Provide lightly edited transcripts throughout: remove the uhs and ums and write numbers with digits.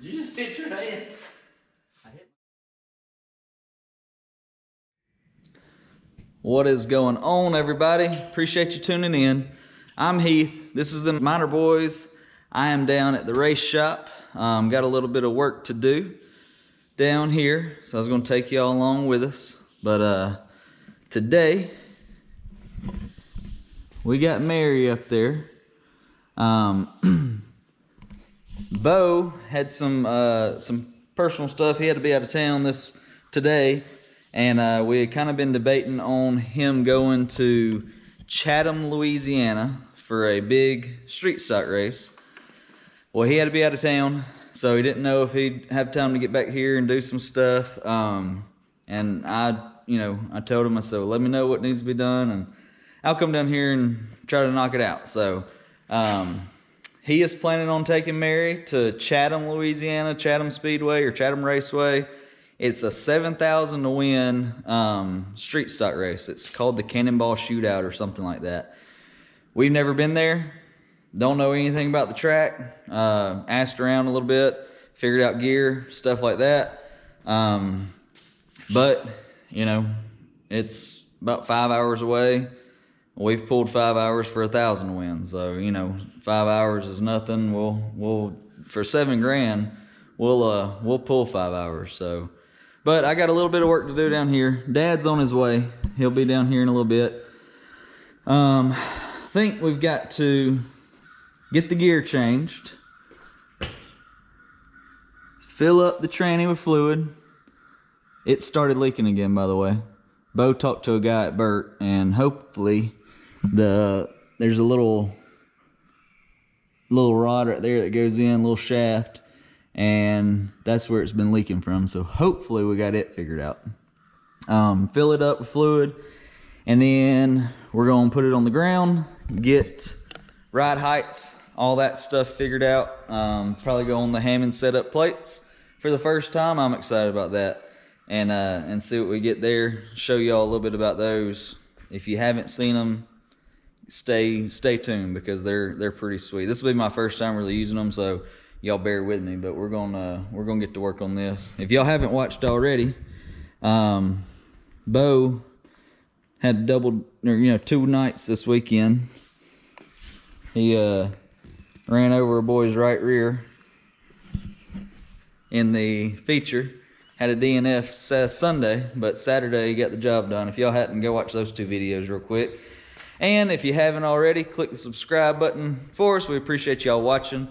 Did you just hit your head? What is going on, everybody? Appreciate you tuning in. I'm Heath. This is the Minor Boys. I am down at the race shop. Got a little bit of work to do down here, so I was going to take y'all along with us. But today we got Mary up there. Bo had some personal stuff. He had to be out of town today. And we had kind of been debating on him going to Chatham, Louisiana for a big street stock race. Well, he had to be out of town, so he didn't know if he'd have time to get back here and do some stuff. And I told him, I said, well, let me know what needs to be done, and I'll come down here and try to knock it out. So he is planning on taking Mary to Chatham, Louisiana, Chatham Speedway or Chatham Raceway. It's a 7,000 to win street stock race. It's called the Cannonball Shootout or something like that. We've never been there. Don't know anything about the track. Asked around a little bit. Figured out gear, stuff like that. But, it's about 5 hours away. We've pulled 5 hours for 1,000 to win. So, 5 hours is nothing. We'll for $7,000, we'll pull 5 hours. So. But I got a little bit of work to do down here. Dad's on his way. He'll be down here in a little bit. I think we've got to get the gear changed. Fill up the tranny with fluid. It started leaking again, by the way. Bo talked to a guy at Burt, and hopefully there's a little rod right there that goes in, little shaft. And that's where it's been leaking from, so hopefully we got it figured out. Fill it up with fluid, and then we're going to put it on the ground, get ride heights, all that stuff figured out. Probably go on the Hammond setup plates for the first time. I'm excited about that, and see what we get there. Show y'all a little bit about those. If you haven't seen them, stay tuned, because they're pretty sweet. This will be my first time really using them, so y'all bear with me, but we're gonna get to work on this. If y'all haven't watched already, Bo had 2 nights this weekend. He ran over a boy's right rear in the feature. Had a DNF Sunday, but Saturday he got the job done. If y'all hadn't, go watch those 2 videos real quick. And if you haven't already, click the subscribe button for us. We appreciate y'all watching.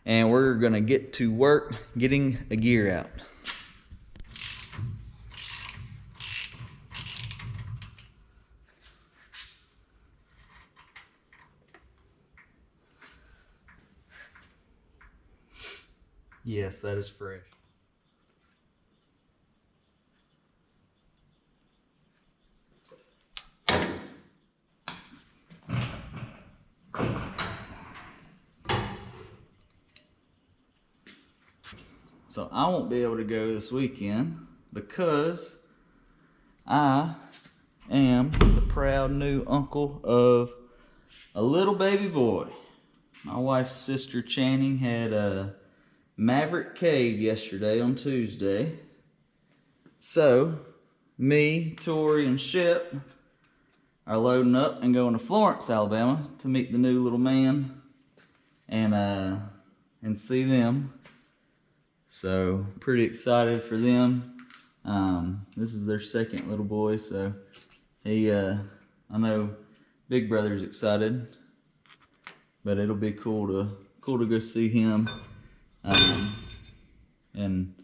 And we're going to get to work getting the gear out. Yes, that is fresh. So I won't be able to go this weekend because I am the proud new uncle of a little baby boy. My wife's sister Channing had a Maverick Cave yesterday on Tuesday. So me, Tori, and Shep are loading up and going to Florence, Alabama to meet the new little man and see them. So pretty excited for them. This is their second little boy, so I know Big Brother's excited, but it'll be cool to go see him and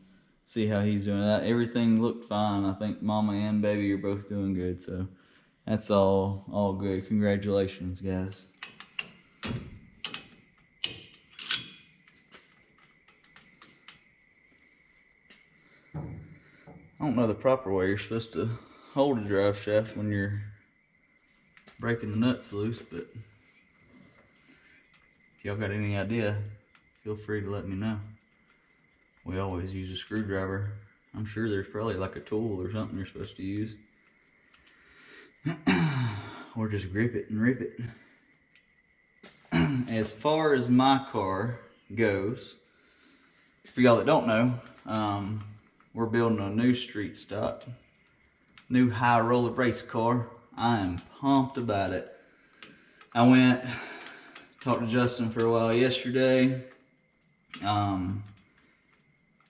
see how he's doing. Everything looked fine. I think Mama and Baby are both doing good, so that's all good. Congratulations, guys. I don't know the proper way you're supposed to hold a drive shaft when you're breaking the nuts loose, but if y'all got any idea, feel free to let me know. We always use a screwdriver. I'm sure there's probably like a tool or something you're supposed to use. Or just grip it and rip it. As far as my car goes, for y'all that don't know, we're building a new street stock, new high roller race car. I am pumped about it. I went, talked to Justin for a while yesterday.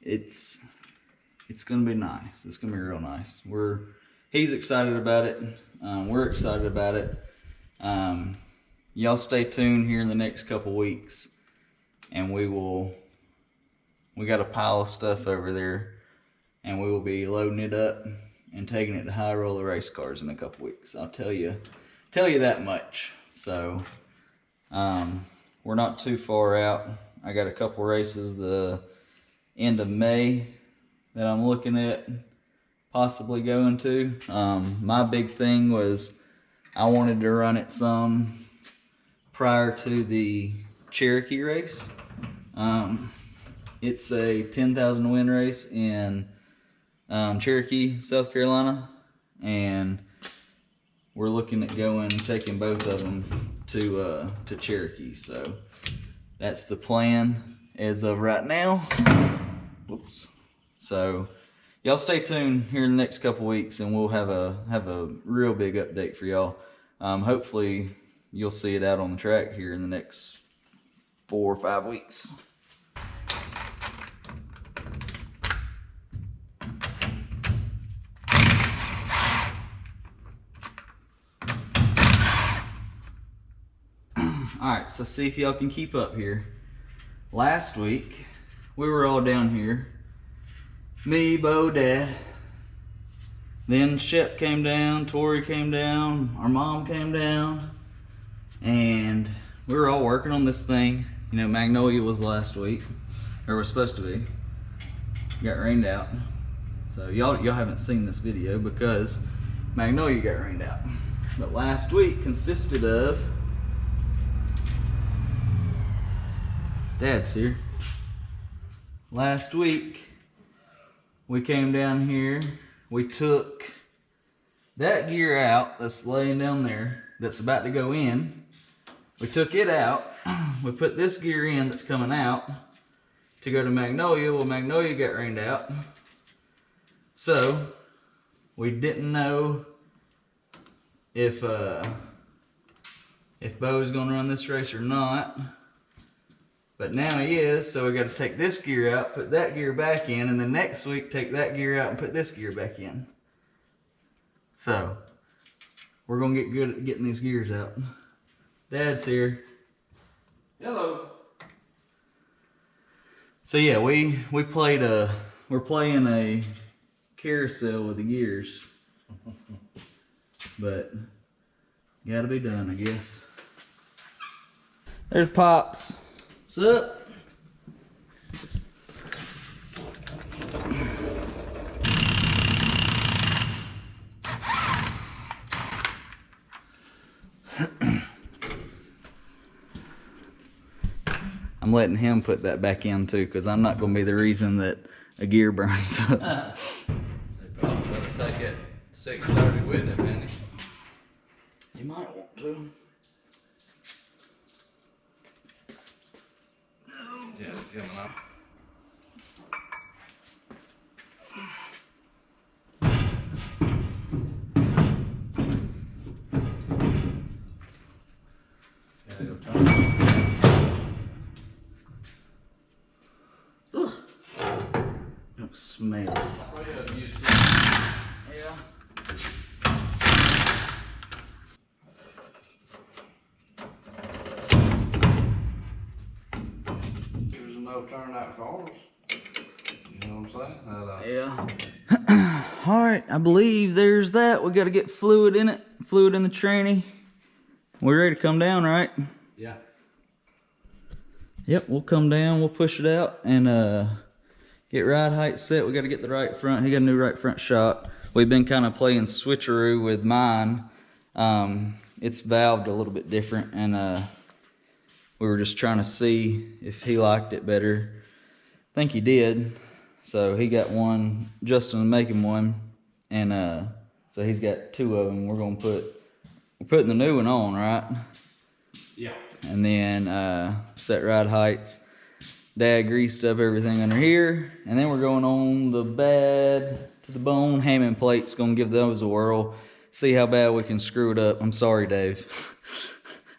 It's gonna be nice. It's gonna be real nice. He's excited about it. We're excited about it. Y'all stay tuned here in the next couple weeks, and we got a pile of stuff over there, and we will be loading it up and taking it to high roller race cars in a couple weeks. I'll tell you that much. So we're not too far out. I got a couple races the end of May that I'm looking at possibly going to. My big thing was I wanted to run it some prior to the Cherokee race. It's a 10,000 win race in Cherokee, South Carolina, and we're looking at taking both of them to Cherokee. So that's the plan as of right now. Whoops. So y'all stay tuned here in the next couple weeks, and we'll have a real big update for y'all. Hopefully you'll see it out on the track here in the next 4 or 5 weeks. Alright, so see if y'all can keep up here. Last week, we were all down here. Me, Bo, Dad. Then Shep came down, Tori came down, our mom came down. And we were all working on this thing. You know, Magnolia was last week, or was supposed to be. Got rained out. So y'all haven't seen this video because Magnolia got rained out. But last week consisted of, Dad's here. Last week, we came down here, we took that gear out that's laying down there, that's about to go in. We took it out, we put this gear in that's coming out to go to Magnolia. Well, Magnolia got rained out. So, we didn't know if Bo's gonna run this race or not. But now he is, so we got to take this gear out, put that gear back in, and then next week take that gear out and put this gear back in. So, we're going to get good at getting these gears out. Dad's here. Hello. So yeah, we're playing a carousel with the gears. But, gotta be done, I guess. There's Pops. What's up? I'm letting him put that back in too, because I'm not going to be the reason that a gear burns up. They probably better take it 6:30 with him, man. You might want to. Yeah, it's coming up. Yeah, it'll turn. Ugh. Don't smell. Well, you see. Yeah. There's no turnout cars. You know what I'm saying? Yeah. All right, I believe there's that. We got to get fluid in it, fluid in the tranny. We're ready to come down, right? Yeah. Yep, we'll come down, we'll push it out, and get ride height set. We got to get the right front. He got a new right front shock. We've been kind of playing switcheroo with mine. It's valved a little bit different, and we were just trying to see if he liked it better. I think he did. So he got one, Justin will make him one, and so he's got 2 of them. We're putting the new one on, right? Yeah. And then set ride heights. Dad greased up everything under here. And then we're going on the bad to the bone Hammond plates. Gonna give those a whirl. See how bad we can screw it up. I'm sorry, Dave.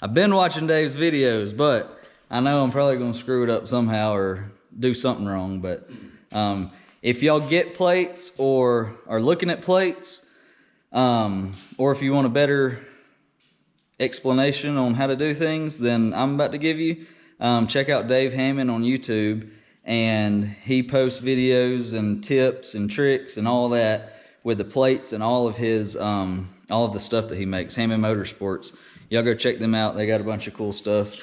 I've been watching Dave's videos, but I know I'm probably gonna screw it up somehow or do something wrong. But if y'all get plates or are looking at plates, or if you want a better explanation on how to do things than I'm about to give you, check out Dave Hammond on YouTube, and he posts videos and tips and tricks and all that with the plates and all of his all of the stuff that he makes. Hammond Motorsports, y'all go check them out. They got a bunch of cool stuff.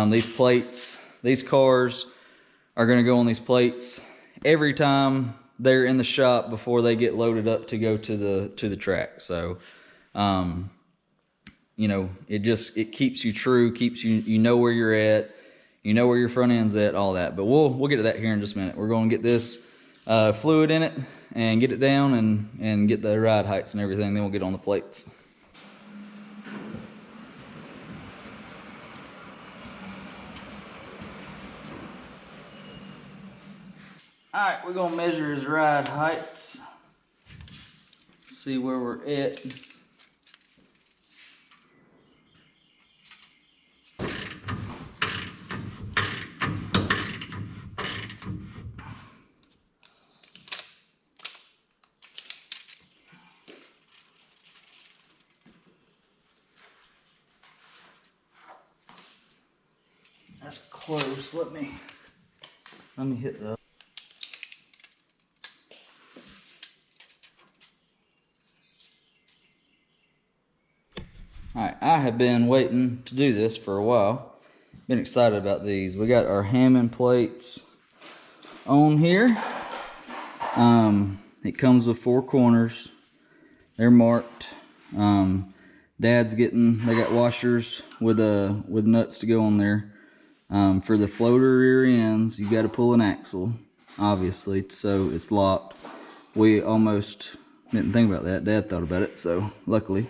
These plates, these cars are going to go on these plates every time they're in the shop before they get loaded up to go to the track. So you know, it keeps you true, keeps you know where you're at, you know where your front end's at, all that. But we'll get to that here in just a minute. We're going to get this fluid in it and get it down and get the ride heights and everything. Then we'll get on the plates. All right, we're gonna measure his ride heights. See where we're at. That's close. Let me hit that. Alright, I have been waiting to do this for a while. Been excited about these. We got our Hammond plates on here. It comes with 4 corners. They're marked. Dad's they got washers with nuts to go on there. For the floater rear ends, you got to pull an axle, obviously, so it's locked. We almost didn't think about that. Dad thought about it, so luckily.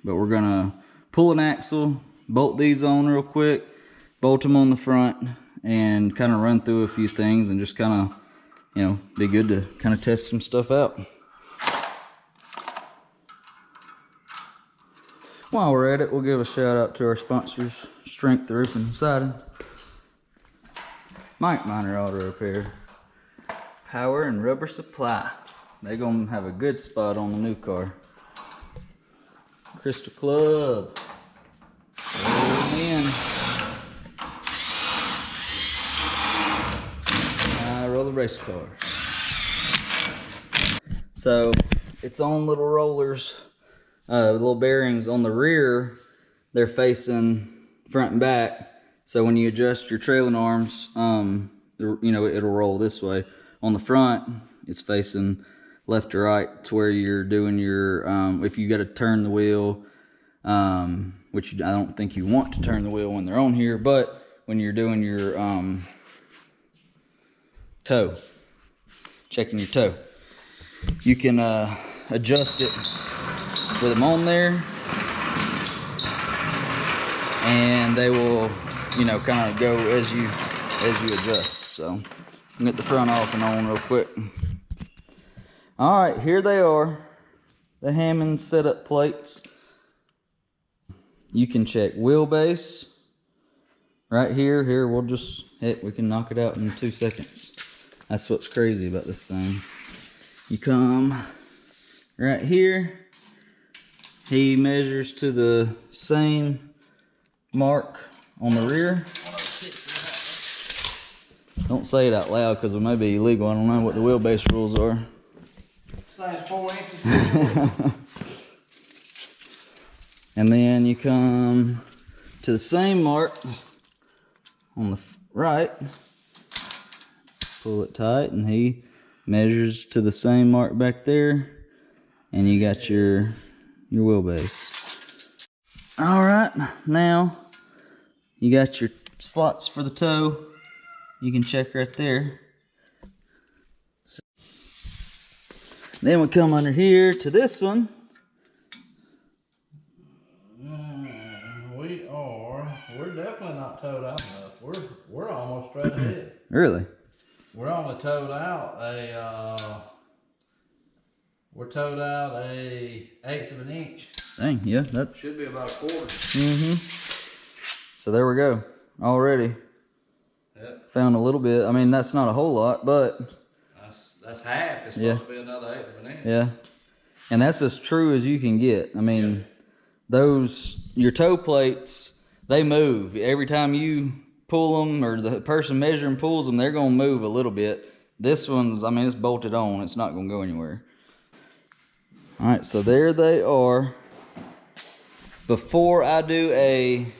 But we're gonna pull an axle, bolt these on real quick, bolt them on the front, and kind of run through a few things and just kind of, you know, be good to kind of test some stuff out. While we're at it, we'll give a shout out to our sponsors, Strength Roofing and Siding, Mike Miner Auto Repair, Power and Rubber Supply. They're gonna have a good spot on the new car. Crystal Club. Roll in. I roll the race car. So it's on little rollers, little bearings on the rear. They're facing front and back. So when you adjust your trailing arms, you know, it'll roll this way. On the front, it's facing left to right to where you're doing your, if you got to turn the wheel, which I don't think you want to turn the wheel when they're on here, but when you're doing your toe, checking your toe, you can adjust it with them on there, and they will, you know, kind of go as you adjust. So I'll get the front off and on real quick. All right, here they are, the Hammond setup plates. You can check wheelbase right here. Here, we'll just, heck, we can knock it out in 2 seconds. That's what's crazy about this thing. You come right here. He measures to the same mark on the rear. Don't say it out loud because it may be illegal. I don't know what the wheelbase rules are. Size 4 inches. And then you come to the same mark on the right, pull it tight, and he measures to the same mark back there, and you got your wheelbase. All right, now you got your slots for the toe. You can check right there. Then we come under here to this one. We're definitely not towed out enough. we're almost straight ahead. Really? We're only towed out a 1/8 of an inch. Dang, yeah, that Should be about a quarter. So there we go. Already Yep. found a little bit. I mean, that's not a whole lot, but that's half. It's supposed to be another 1/8 of an inch. yeah. And that's as true as you can get. I mean, your toe plates, they move. Every time you pull them or the person measuring pulls them, they're going to move a little bit. This one's, I mean, it's bolted on. It's not going to go anywhere. All right, so there they are. Before I do a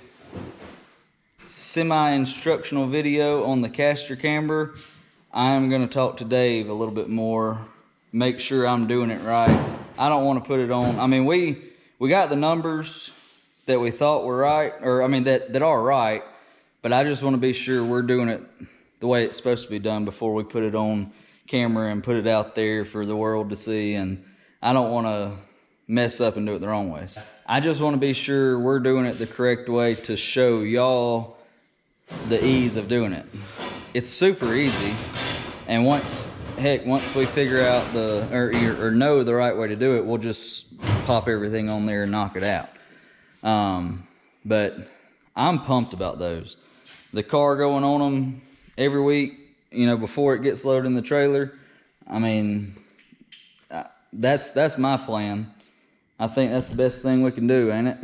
semi-instructional video on the caster camber, I'm going to talk to Dave a little bit more, make sure I'm doing it right. I don't want to put it on. I mean, we got the numbers that we thought were right, or I mean that are right, but I just want to be sure we're doing it the way it's supposed to be done before we put it on camera and put it out there for the world to see. And I don't want to mess up and do it the wrong way. I just want to be sure we're doing it the correct way to show y'all the ease of doing it. It's super easy, and once we figure out or know the right way to do it, we'll just pop everything on there and knock it out. But I'm pumped about those. The car going on them every week, you know, before it gets loaded in the trailer. I mean, that's my plan. I think that's the best thing we can do, ain't it?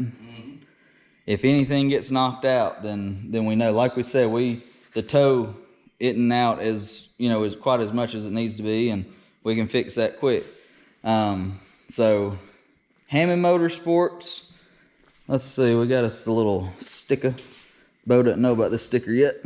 If anything gets knocked out, then we know. Like we said, the toe isn't out as quite as much as it needs to be, and we can fix that quick. So Hammond Motorsports. Let's see, we got us a little sticker. Bo doesn't know about this sticker yet.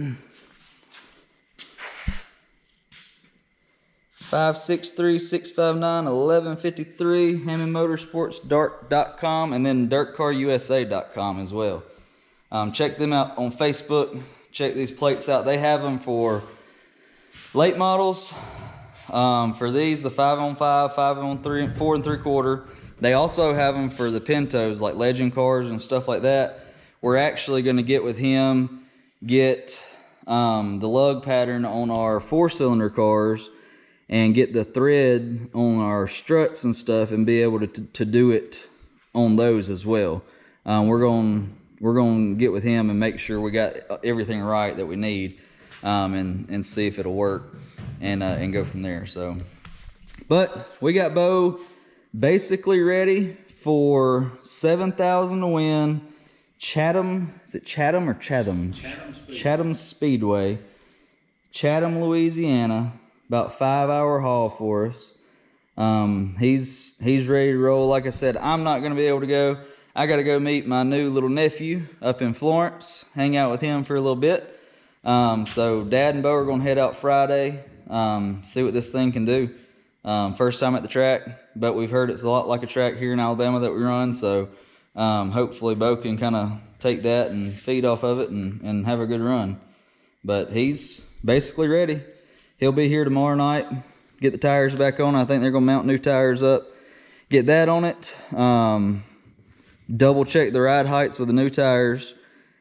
563-659-1153, HammondMotorsports.com, and then DirtCarUSA.com as well. Check them out on Facebook. Check these plates out. They have them for late models. For these, the 5-on-5, 5-on-3, 4 3/4. They also have them for the Pintos, like legend cars and stuff like that. We're actually going to get with him, get the lug pattern on our 4-cylinder cars, and get the thread on our struts and stuff, and be able to do it on those as well. We're going to get with him and make sure we got everything right that we need, and see if it'll work, and go from there. So, but we got Bo basically ready for 7,000 to win. Chatham, is it Chatham or Chatham? Chatham Speedway, Chatham, Louisiana. About 5-hour haul for us. He's ready to roll. Like I said, I'm not going to be able to go. I got to go meet my new little nephew up in Florence, hang out with him for a little bit. So Dad and Bo are going to head out Friday, see what this thing can do. First time at the track, but we've heard it's a lot like a track here in Alabama that we run. So hopefully Bo can kind of take that and feed off of it and have a good run. But he's basically ready. He'll be here tomorrow night, get the tires back on. I think they're going to mount new tires up, get that on it, double check the ride heights with the new tires,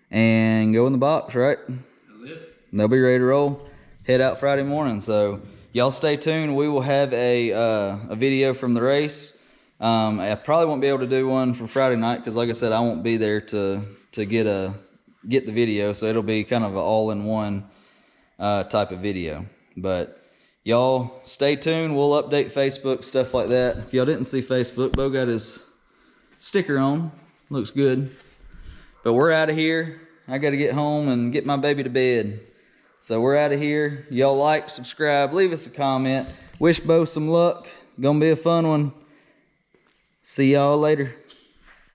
and go in the box, right? That's it. They'll be ready to roll, head out Friday morning. So y'all stay tuned. We will have a video from the race. I probably won't be able to do one for Friday night because, like I said, I won't be there to get the video. So it'll be kind of an all-in-one type of video. But y'all stay tuned. We'll update Facebook, stuff like that. If y'all didn't see Facebook, Bo got his sticker on. Looks good. But we're out of here. I got to get home and get my baby to bed. So we're out of here. Y'all like, subscribe, leave us a comment. Wish Bo some luck. It's going to be a fun one. See y'all later.